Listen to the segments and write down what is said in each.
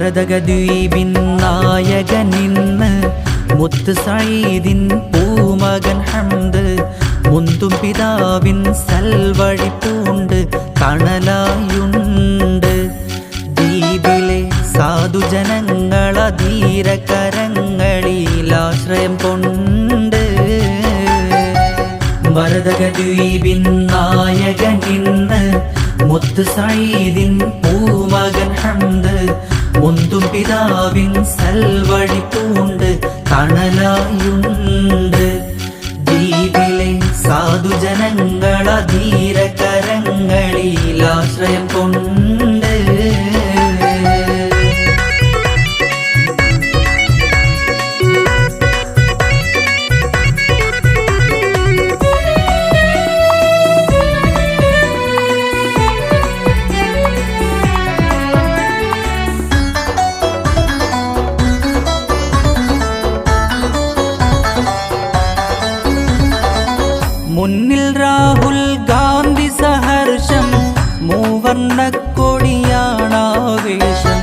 മരതകദ്വീപിൻ നായകനിന്ന് മുത്ത് സഈദിൻ പൂമകൻ ഹംദ് മുന്തും പിതാവിൻ സൽവഴി പൂണ്ട് തണലായുണ്ട്. ദ്വീപിലെ സാധുജനങ്ങളധീരകരങ്ങളിലാശ്രയം കൊണ്ട് മരതകദ്വീപിൻ നായകനിന്ന് മുത്ത് സഈദിൻ പൂമകൻ ഹംദ് മുന്തും പിതാവിൻ സൽവഴി പൂണ്ട് തണലായുണ്ട്. ദ്വീപിലെ സാധുജനങ്ങളധീരകരങ്ങളിലാശ്രയം കൊണ്ട് മുന്നിൽ രാഹുൽ ഗാന്ധി സഹർഷം മൂവർണ്ണക്കൊടിയാണാവേശം.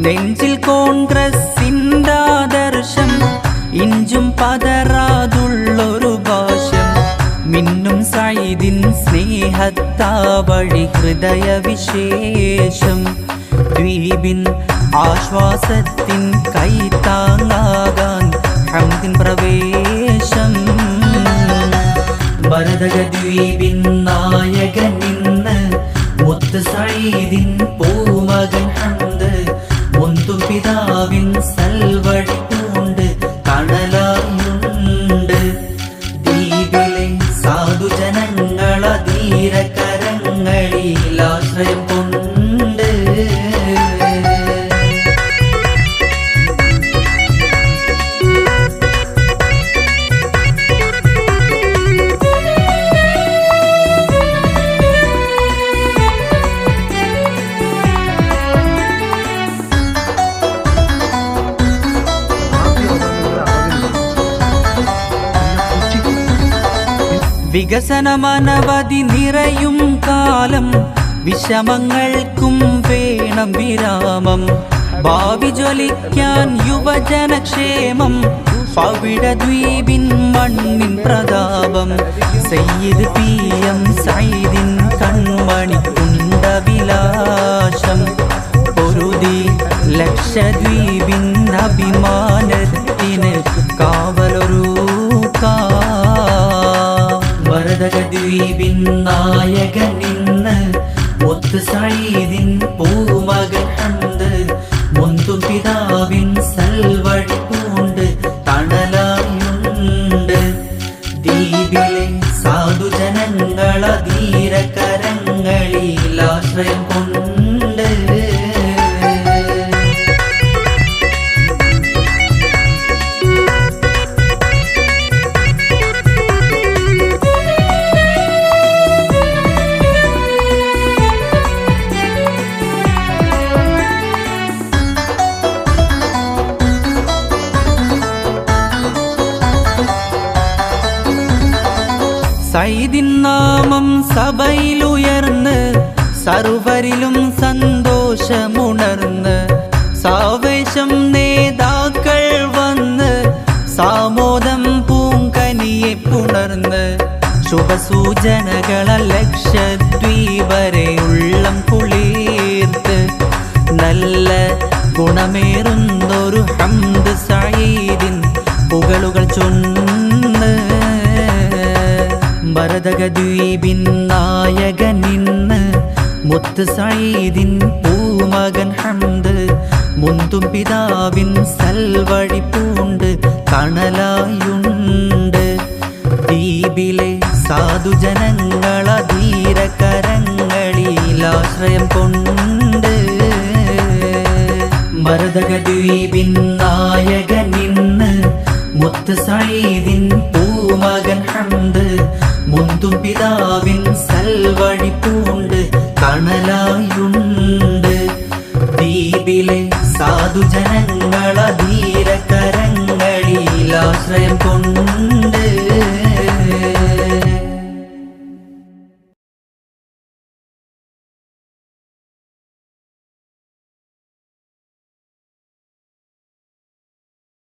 നെഞ്ചിൽ കോൺഗ്രസിൻ്റെ ആദർശം ഇഞ്ചും പതറാതുള്ളൊരു ഭാഷ്യം. മിന്നും സഈദിൻ സ്നേഹത്താവഴി ഹൃദയവിശേഷം. ദ്വീപിൻ ആശ്വാസത്തിൻ കൈത്താങ്ങാകാൻ ഹംദിൻ പ്രവേശം. മരതകദ്വീപിൻ നായകനിന്ന് മുത്ത് സഈദിൻ പൂമകൻ ഹംദ് മുന്തും പിതാവിൻ സൽവഴി പൂണ്ട് തണലായുണ്ട്. ദ്വീപിലെ സാധുജനങ്ങളധീരകരങ്ങളിലാശ്രയം കൊണ്ട് വികസനമനവധി നിറയും കാലം വിഷമങ്ങൾക്കും വേണം വിരാമം. ഭാവി ജ്വലിക്കാൻ യുവജനക്ഷേമം പവിഴദ്വീപിൻ മണ്ണിൻ പ്രതാപം. സയ്യിദ് PM സഈദിൻ കൺമണിക്കുണ്ട വിലാസം. പൊരുതി ലക്ഷദ്വീപിൻ അഭിമാനത്തിന് കാവലൊരു മരതകദ്വീപിൻ നായകനിന്ന് മുത്ത് സഈദിൻ പൂമകൻ ഹംദ് മുന്തും പിതാവിൻ സൽവഴി പൂണ്ട് തണലായുണ്ട്. ദ്വീപിലെ സാധുജനങ്ങളധീരകരങ്ങളിലാശ്രയം കൊണ്ട് സഈദിൻ നാമം സഭയിലുയർന്ന് സർവരിലും സന്തോഷമുണർന്ന് സാവേശം നേതാക്കൾ വന്ന് സാമോദം പൂങ്കനിയെ പുണർന്ന് ശുഭസൂചനകള ലക്ഷദ്വീപരെ ഉള്ളം കുളിർത്ത് നല്ല ഗുണമേറുന്നൊരു ഹംദ് സഈദിൻ പുകളുകൾ ചൊന്ന് മരതകദ്വീപിൻ നായകനിന്ന് മുത്ത് സഈദിൻ പൂമകൻ ഹംദ് മുന്തും പിതാവിൻ സൽവഴി പൂണ്ട് തണലായുണ്ട്. ദ്വീപിലെ സാധുജനങ്ങളധീരകരങ്ങളിലാശ്രയം കൊണ്ട് മരതകദ്വീപിൻ നായകനിന്ന് മുത്ത് സഈദിൻ പൂമകൻ ഹംദ് മുന്തും പിതാവിൻ സൽവഴി പൂണ്ട് തണലായുണ്ട്. ദ്വീപിലെ സാധുജനങ്ങളധീരകരങ്ങളിലാശ്രയം കൊണ്ട്